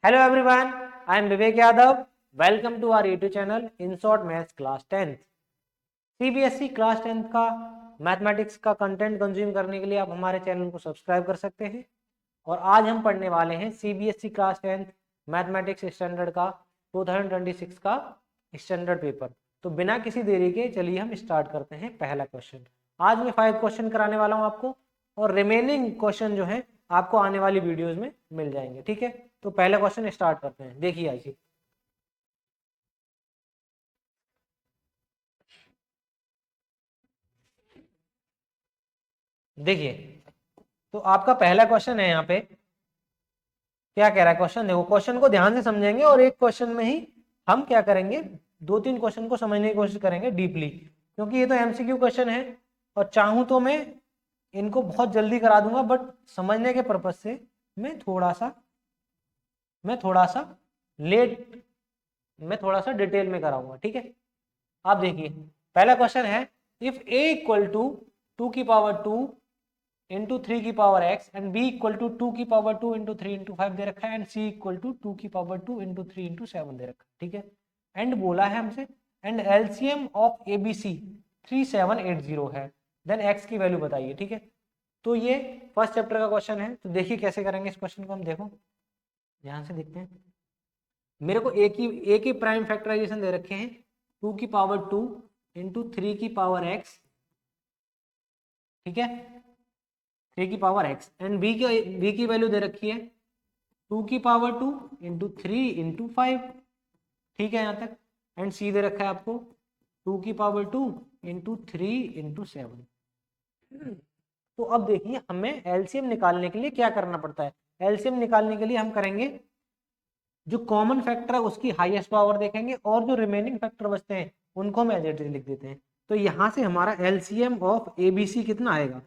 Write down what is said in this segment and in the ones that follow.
Hello everyone, I am Vivek Yadav. Welcome to our YouTube channel In Short Maths Class 10th. CBSE class 10th का mathematics का content consume करने के लिए आप हमारे channel को सब्सक्राइब कर सकते हैं। और आज हम पढ़ने वाले हैं CBSE class 10th mathematics standard का 2026 का स्टैंडर्ड पेपर। तो बिना किसी देरी के चलिए हम स्टार्ट करते हैं पहला क्वेश्चन। आज मैं 5 क्वेश्चन कराने वाला हूं आपको, और रिमेनिंग क्वेश्चन जो है आपको आने वाली वीडियोस में मिल जाएंगे। ठीक है, तो पहला क्वेश्चन स्टार्ट करते हैं। देखिए आइए, देखिए तो आपका पहला क्वेश्चन है। यहाँ पे क्या कह रहा है क्वेश्चन, देखो क्वेश्चन को ध्यान से समझेंगे और एक क्वेश्चन में ही हम क्या करेंगे, 2-3 क्वेश्चन को समझने की कोशिश करेंगे डीपली, क्योंकि ये तो एमसीक्यू क्वेश्चन है और चाहूं तो मैं इनको बहुत जल्दी करा दूंगा, बट समझने के पर्पज से मैं थोड़ा सा लेट मैं थोड़ा सा डिटेल में कराऊंगा। ठीक है, आप देखिए पहला क्वेश्चन है, इफ ए इक्वल टू 2 की पावर 2 इंटू 3 की power x and b equal to 2 की पावर 2 इंटू 3 इंटू 5 दे रखा है, एंड c इक्वल टू 2 की पावर 2 इंटू 3 इंटू 7 दे रखा है। ठीक है, एंड बोला है हमसे, एंड एलसीएम ऑफ एबीसी 3780 है, देन x की वैल्यू बताइए। ठीक है, तो ये फर्स्ट चैप्टर का क्वेश्चन है। तो देखिए कैसे करेंगे इस क्वेश्चन को, हम देखो ध्यान से देखते हैं। मेरे को एक ही प्राइम फैक्टराइजेशन दे रखे हैं, 2 की पावर 2 इंटू 3 की पावर x। ठीक है, 3 की पावर x, एंड b की वैल्यू दे रखी है 2 की पावर 2 इंटू 3 इंटू 5। ठीक है यहाँ तक, एंड c दे रखा है आपको 2 की पावर 2 इंटू 3 इंटू 7। तो अब देखिए हमें एलसीएम निकालने के लिए क्या करना पड़ता है। एलसीएम निकालने के लिए हम करेंगे, जो कॉमन फैक्टर है उसकी हाईएस्ट पावर देखेंगे, और जो रिमेनिंग फैक्टर बचते हैं उनको हम एज इट इज लिख देते हैं। तो यहाँ से हमारा एलसीएम ऑफ एबीसी कितना आएगा,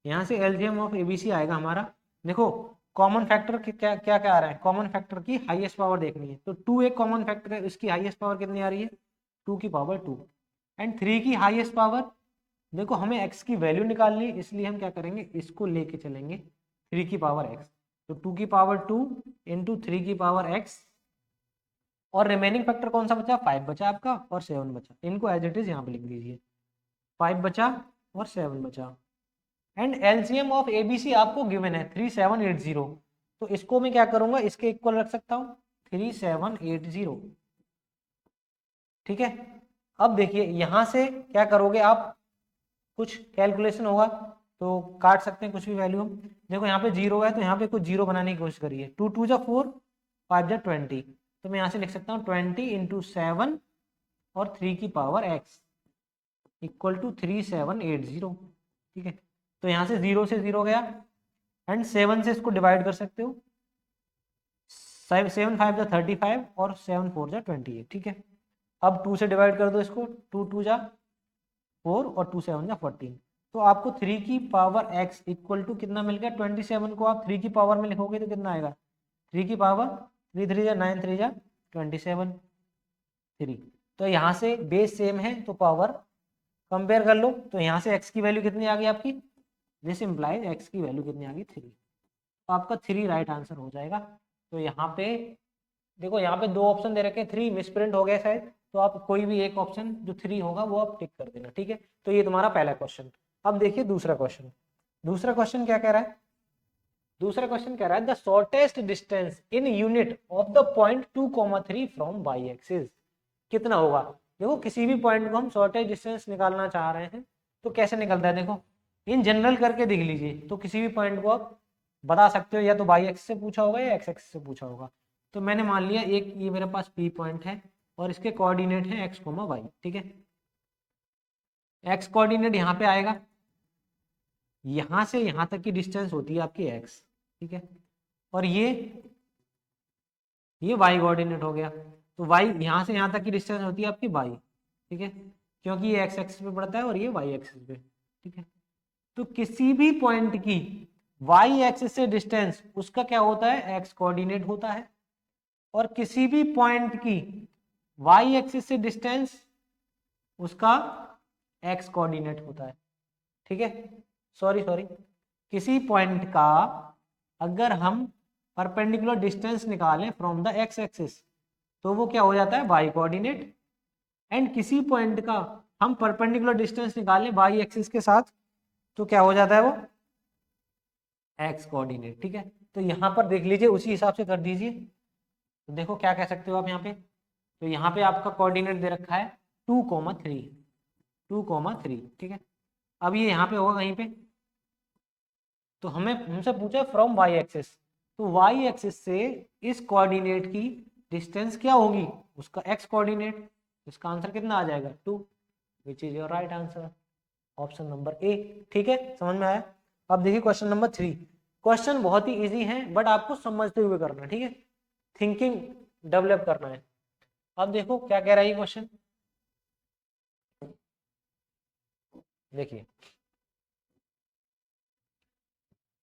यहाँ से एलसीएम ऑफ एबीसी आएगा हमारा, देखो कॉमन फैक्टर क्या क्या क्या आ रहा है, कॉमन फैक्टर की हाईएस्ट पावर देखनी है। तो 2 एक कॉमन फैक्टर है, उसकी हाईएस्ट पावर कितनी आ रही है, 2 की पावर 2। एंड 3 की हाईएस्ट पावर, देखो हमें x की वैल्यू निकालनी है, इसलिए हम क्या करेंगे, इसको लेके चलेंगे 3 की पावर x। तो 2 की पावर 2 इंटू 3 की पावर x, और रिमेनिंग फैक्टर कौन सा बचा, 5 बचा आपका और 7 बचा। इनको एज इट इज यहाँ पे लिख दीजिए, 5 बचा और 7 बचा। एंड एलसीएम ऑफ एबीसी आपको गिवन है 3780। तो इसको मैं क्या करूंगा, इसके इक्वल रख सकता हूं 3780। ठीक है, अब देखिए यहां से क्या करोगे आप, कुछ कैलकुलेशन होगा तो काट सकते हैं कुछ भी वैल्यू हम। देखो यहाँ पे 0 है तो यहाँ पे कुछ 0 बनाने की कोशिश करिए। 2 2 जा 4, 5 जा 20। तो मैं यहाँ से लिख सकता हूँ 20 इंटू 7 और 3 की पावर x इक्वल टू 3780। ठीक है, तो यहाँ से 0 से 0 गया, एंड 7 से इसको डिवाइड कर सकते हो। 7 5 जा 35 और 7 4 जा 28। ठीक है, अब 2 से डिवाइड कर दो इसको, 2 2 जा 4 और 2 7 जा 14। तो आपको 3 की पावर x इक्वल टू कितना मिल गया, 27 को आप 3 की पावर में लिखोगे तो कितना आएगा, 3 की पावर 3 3 जा 9 3 जा 27 3। तो यहाँ से बेस सेम है तो पावर कंपेयर कर लो। तो यहाँ से x की वैल्यू कितनी आ गई आपकी, दिस इंप्लाइज x की वैल्यू कितनी आ गई, 3। तो आपका 3 राइट आंसर हो जाएगा। तो यहाँ पे देखो, यहाँ पे 2 ऑप्शन दे रखे हैं, 3 मिसप्रिंट हो गया शायद, तो आप कोई भी एक ऑप्शन जो 3 होगा वो आप टिक कर देना। ठीक है, तो ये तुम्हारा पहला क्वेश्चन। अब देखिए दूसरा क्वेश्चन। दूसरा क्वेश्चन क्या कह रहा है, दूसरा क्वेश्चन कह रहा है the shortest distance in unit of the point 2, 3 from by axis कितना होगा। देखो किसी भी पॉइंट को हम शॉर्टेस्ट डिस्टेंस निकालना चाह रहे हैं तो कैसे निकलता है, देखो इन जनरल करके देख लीजिए। तो किसी भी पॉइंट को आप बता सकते हो, या तो बाई एक्सिस से पूछा होगा या एक्स एक्सिस से पूछा होगा। तो मैंने मान लिया एक ये मेरे पास पी पॉइंट है और इसके कोऑर्डिनेट है एक्स कोमा वाई। ठीक है, एक्स कोऑर्डिनेट यहाँ पे आएगा, यहाँ से यहाँ तक की डिस्टेंस होती है आपकी एक्स। ठीक है, और ये वाई कोऑर्डिनेट हो गया, तो वाई यहाँ से यहाँ तक की डिस्टेंस होती है आपकी वाई। ठीक है, क्योंकि ये एक्स एक्सिस पे पड़ता है और ये वाई एक्सिस पे। ठीक है, तो किसी भी पॉइंट की वाई एक्सिस से डिस्टेंस उसका क्या होता है, एक्स कोऑर्डिनेट होता है, और किसी भी पॉइंट की वाई एक्सिस से डिस्टेंस उसका एक्स कोऑर्डिनेट होता है। ठीक है, सॉरी किसी पॉइंट का अगर हम परपेंडिकुलर डिस्टेंस निकालें फ्रॉम द एक्स एक्सिस, तो वो क्या हो जाता है वाई कोऑर्डिनेट। एंड किसी पॉइंट का हम परपेंडिकुलर डिस्टेंस निकालें वाई एक्सिस के साथ, तो क्या हो जाता है वो एक्स कोऑर्डिनेट। ठीक है, तो यहाँ पर देख लीजिए उसी हिसाब से कर दीजिए। तो देखो क्या कह सकते हो आप यहाँ पे, तो यहाँ पे आपका कोऑर्डिनेट दे रखा है 2,3, 2,3। ठीक है, अब ये यहाँ पे होगा कहीं पे, तो हमें हमसे पूछा फ्रॉम वाई एक्सिस, तो वाई एक्सिस से इस कोऑर्डिनेट की डिस्टेंस क्या होगी, उसका एक्स कोऑर्डिनेट। इसका आंसर कितना आ जाएगा 2, which is your right answer, option number A. ठीक है, समझ में आया। अब देखिए क्वेश्चन नंबर 3। क्वेश्चन बहुत ही इजी है बट आपको समझते हुए करना है, ठीक है, थिंकिंग डेवलप करना है। अब देखो क्या कह रहा है ये क्वेश्चन, देखिए,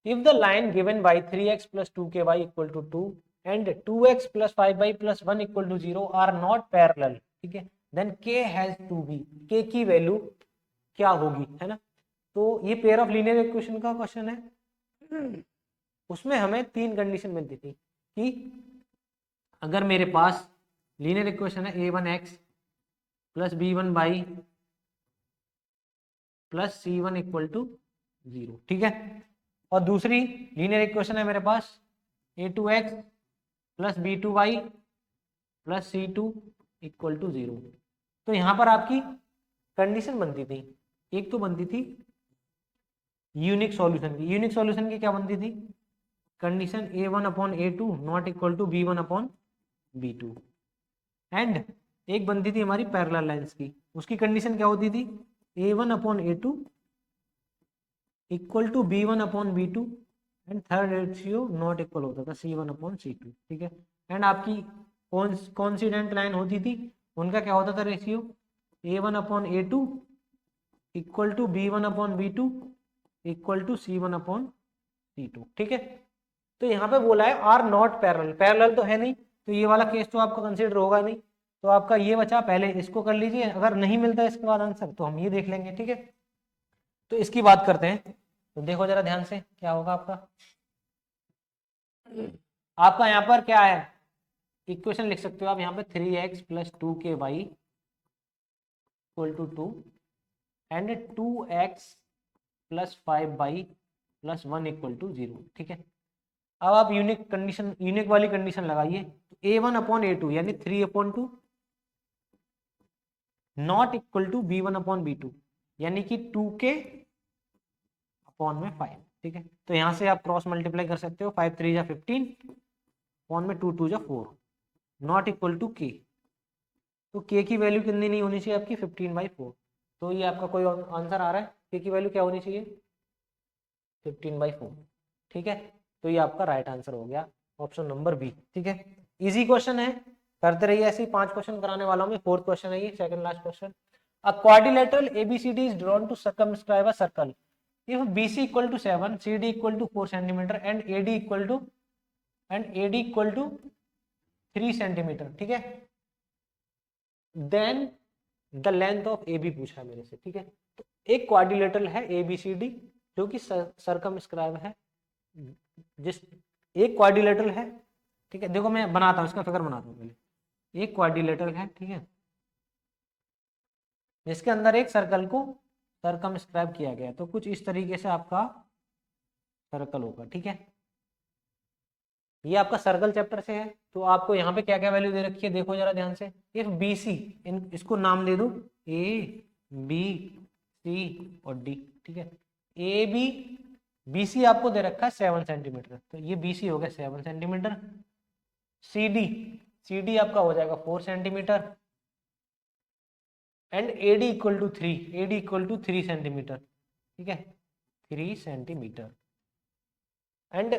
if the line given by 3x plus 2ky equal to 2 and 2x plus 5y plus 1 equal to 0 are not parallel, ठीक है, then k has to be, k की वैल्यू क्या होगी, है ना। तो ये पेयर ऑफ लीनियर इक्वेशन का क्वेश्चन है, उसमें हमें 3 कंडीशन मिलती थी कि अगर मेरे पास लीनियर इक्वेशन है a1x plus b1y plus c1 equal to 0, ठीक है, और दूसरी लीनियर इक्वेशन है मेरे पास a2x plus b2y plus c2 equal to 0। तो यहाँ पर आपकी कंडीशन बनती थी, एक तो बनती थी यूनिक सॉल्यूशन की, यूनिक सॉल्यूशन की क्या बनती थी, condition a1 upon a2 not equal to b1 upon b2, and एक बनती थी हमारी पैरेलल लाइंस की, उसकी कंडीशन क्या होती थी a1 upon a2 equal to b1 upon b2 and third ratio not equal होता था c1 अपॉन c2, ठीक है। एंड आपकी कॉन्सिडेंट लाइन होती थी, उनका क्या होता था ratio a1 upon a2 equal to b1 upon b2 equal to c1 upon c2, ठीक है। तो यहाँ पे बोला है आर नॉट पैरेलल, पैरेलल तो है नहीं, तो ये वाला केस तो आपका कंसीडर होगा नहीं, तो आपका ये बचा, पहले इसको कर लीजिए, अगर नहीं मिलता इसके बाद आंसर तो हम ये देख लेंगे, ठीक है। तो इसकी बात करते हैं, तो देखो जरा ध्यान से क्या होगा आपका, आपका यहाँ पर क्या है इक्वेशन लिख सकते हो आप यहाँ पे 3x plus 2ky equal to 2 and 2x plus 5y plus 1 equal to 0, ठीक है। अब आप यूनिक कंडीशन, यूनिक वाली कंडीशन लगाइए, a1 अपॉन a2 यानी 3 upon 2 not equal to b1 upon b2 यानी कि 2k अपॉन में 5, ठीक है। तो यहाँ से आप क्रॉस मल्टीप्लाई कर सकते हो, 5 3 जा 15 अपॉन में 2 2 जा 4 नॉट इक्वल टू k, तो k की वैल्यू कितनी नहीं होनी चाहिए आपकी 15/4, तो ये आपका कोई आंसर आ रहा है, k की वैल्यू क्या होनी चाहिए 15/4, ठीक है। तो ये आपका राइट आंसर हो गया, ऑप्शन नंबर बी, ठीक है। इजी क्वेश्चन है, करते रहिए ऐसे ही, 5 क्वेश्चन कराने वाला हूँ, 4th क्वेश्चन है ये, second last question. A quadrilateral ABCD is drawn to circumscribe a circle if BC equal to 7, CD equal to 4 centimeter and AD equal to 3 centimeter, ठीक है। Then the length of AB पूछा है मेरे से, ठीक है। तो एक क्वाड्रिलेटरल है ABCD जो कि सर्कमस्क्राइब है, जिस एक क्वाड्रिलेटरल है, ठीक है। देखो मैं बनाता हूँ, इसका फिगर बनाता हूँ पहले, एक क्वाड्रिलेटरल है, ठीक है, जिसके अंदर एक सर्कल को सर्कमस्क्राइब किया गया, तो कुछ इस तरीके से आपका सर्कल होगा, ठीक है। ये आपका सर्कल चैप्टर से है, तो आपको यहाँ पे क्या क्या वैल्यू दे रखी है देखो जरा ध्यान से। इफ BC, इसको नाम दे दो ABC और D, ठीक है। BC आपको दे रखा है 7 सेंटीमीटर, तो ये BC हो गया 7 सेंटीमीटर। CD आपका हो जाएगा 4 centimeter and AD equal to 3 centimeter, ठीक है, 3 centimeter. And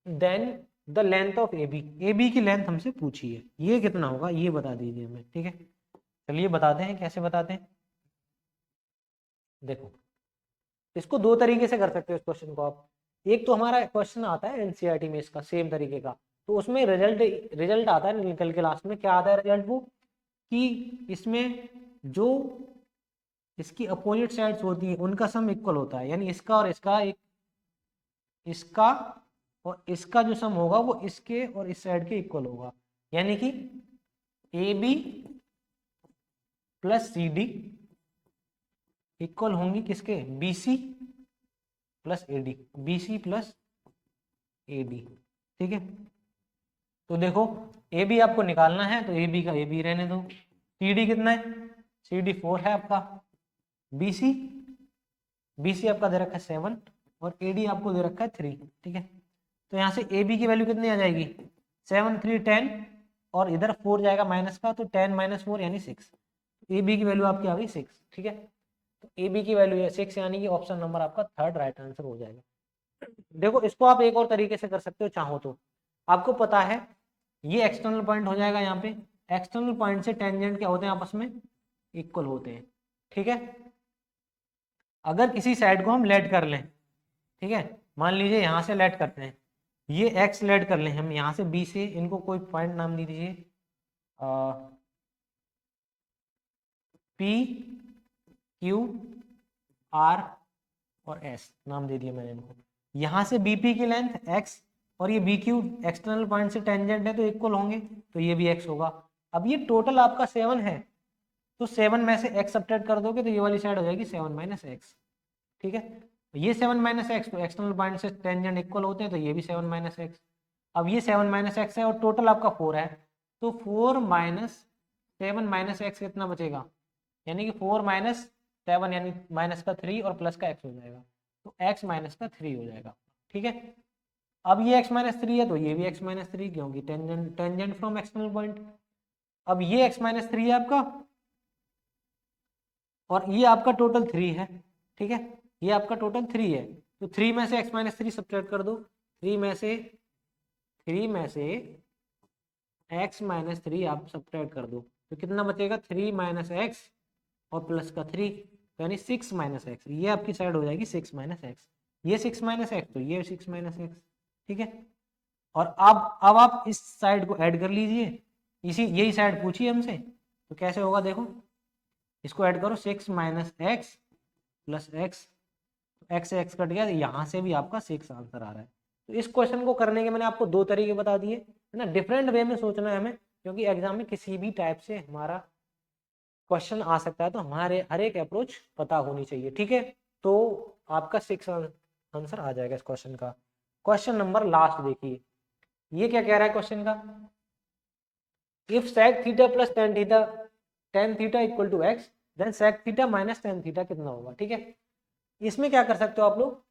then the length of AB की लेंथ हमसे पूछी है, ये कितना होगा ये बता दीजिए हमें, ठीक है। चलिए बताते हैं, कैसे बताते हैं, देखो इसको 2 तरीके से कर सकते हो इस क्वेश्चन को आप। एक तो हमारा क्वेश्चन आता है NCERT में इसका सेम तरीके का, तो उसमें रिजल्ट आता है निकल के, लास्ट में क्या आता है रिजल्ट, वो कि इसमें जो इसकी अपोजिट साइड्स होती है उनका सम इक्वल होता है, यानी इसका और इसका और इसका जो सम होगा वो इसके और इस साइड के इक्वल होगा, यानी कि AB प्लस CD इक्वल होंगी किसके, BC plus AD, BC plus AD। ठीक है, तो देखो AB आपको निकालना है तो AB का AB रहने दो, CD कितना है, CD 4 है आपका, BC आपका दे रखा है 7 और AD आपको दे रखा है 3। ठीक है, तो यहाँ से AB की वैल्यू कितनी आ जाएगी, 7 3 10 और इधर 4 जाएगा माइनस का, तो 10 माइनस 4 यानी 6। AB की वैल्यू आपकी आ गई 6। ठीक है, तो AB की वैल्यू है 6, यानी कि ऑप्शन नंबर आपका थर्ड राइट आंसर हो जाएगा। देखो इसको आप एक और तरीके से कर सकते हो चाहो तो, आपको पता है ये एक्सटर्नल पॉइंट हो जाएगा, यहाँ पे एक्सटर्नल पॉइंट से टेंजेंट क्या होते हैं, आपस में इक्वल होते हैं। ठीक है, अगर किसी साइड को हम लेट कर लें, ठीक है, मान लीजिए यहाँ से लेट करते हैं, ये एक्स लेट कर लें हम यहाँ से बी से, इनको कोई पॉइंट नाम दे दीजिए पी क्यू आर और एस नाम दे दिया मैंने इनको। यहाँ से बीपी की लेंथ एक्स और ये बी क्यू एक्सटर्नल पॉइंट से टेंजेंट है तो इक्वल होंगे, तो ये भी एक्स होगा। अब ये टोटल आपका 7 है, तो 7 में से x सब्ट्रैक्ट कर दोगे तो ये वाली साइड हो जाएगी 7 माइनस एक्स। ठीक है, ये 7 माइनस एक्स, तो एक्सटर्नल पॉइंट से टेंजेंट इक्वल होते हैं, तो ये भी 7 माइनस एक्स। अब ये 7 माइनस एक्स है और टोटल आपका 4 है, तो 4 माइनस 7 माइनस एक्स कितना बचेगा, यानी कि 4 माइनस 7 यानी माइनस का 3 और प्लस का x हो जाएगा, तो x माइनस का 3 हो जाएगा। ठीक है, अब ये x माइनस 3 है तो ये भी x माइनस 3, क्योंकि टेंजेंट फ्रॉम एक्सटर्नल पॉइंट। अब ये x माइनस 3 है आपका और ये आपका टोटल 3 है। ठीक है, ये आपका टोटल 3 है, तो 3 में से x माइनस 3 सब्ट्रैक्ट कर दो, 3 में से x माइनस 3 आप सब्ट्रैक्ट कर दो, तो कितना बचेगा, 3 माइनस एक्स और प्लस का 3, यानी 6 माइनस एक्स। ये आपकी साइड हो जाएगी 6 माइनस एक्स, ये 6 माइनस एक्स तो ये 6 माइनस एक्स। ठीक है, और अब आप इस साइड को ऐड कर लीजिए, यही साइड पूछिए हमसे, तो कैसे होगा देखो, इसको ऐड करो 6 minus x plus x, x से एक्स कट गया, यहाँ से भी आपका 6 आंसर आ रहा है। तो इस क्वेश्चन को करने के मैंने आपको 2 तरीके बता दिए, है ना, डिफरेंट वे में सोचना है हमें, क्योंकि एग्जाम में किसी भी टाइप से हमारा क्वेश्चन आ सकता है, तो हमारे हर एक अप्रोच पता होनी चाहिए। ठीक है, तो आपका 6 आंसर आ जाएगा इस क्वेश्चन का। क्वेश्चन नंबर लास्ट देखिए, ये क्या कह रहा है क्वेश्चन का, if sec theta plus tan theta equal to X, then sec theta minus tan theta कितना होगा। ठीक है, इसमें क्या कर सकते हो आप लोग,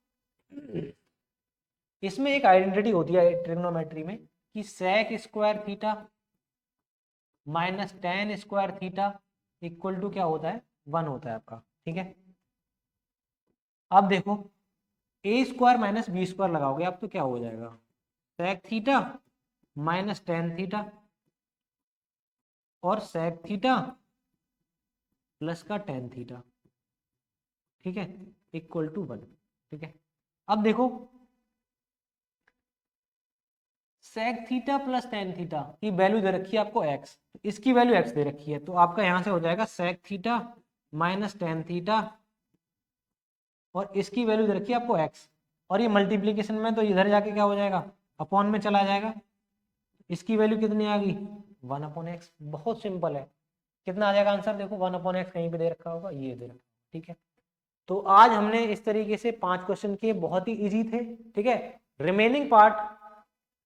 इसमें एक आइडेंटिटी होती है ट्रिग्नोमेट्री में कि sec square theta minus tan square theta equal to क्या होता है, 1 होता है आपका। ठीक है, अब देखो a square minus B square लगाओगे आप तो क्या हो जाएगा, sec theta minus tan theta और sec थीटा प्लस का tan थीटा। ठीक है, इक्वल टू 1। ठीक है, अब देखो sec theta plus tan theta की वैल्यू दे रखी है आपको x, तो इसकी वैल्यू x दे रखी है, तो आपका यहां से हो जाएगा sec theta minus tan theta और इसकी वैल्यू दे रखी है आपको x, और ये मल्टीप्लीकेशन में तो इधर जाके क्या हो जाएगा, अपॉन में चला जाएगा, इसकी वैल्यू कितनी आ गई, 1 अपॉन एक्स। बहुत सिंपल है, कितना आ जाएगा आंसर, देखो 1 अपॉन एक्स कहीं पे दे रखा होगा, ये दे रखा। ठीक है, तो आज हमने इस तरीके से 5 क्वेश्चन किए, बहुत ही इजी थे। ठीक है, रिमेनिंग पार्ट,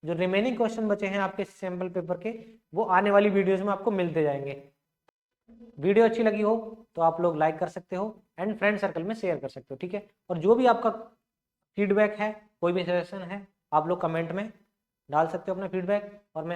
जो रिमेनिंग क्वेश्चन बचे हैं आपके सैंपल पेपर के, वो आने वाली वीडियोस में आपको मिलते जाएंगे। वीडियो अच्छी लगी हो तो आप लोग लाइक कर सकते हो एंड फ्रेंड सर्कल में शेयर कर सकते हो। ठीक है, और जो भी आपका फीडबैक है, कोई भी सजेशन है, आप लोग कमेंट में डाल सकते हो अपना फीडबैक, और मैं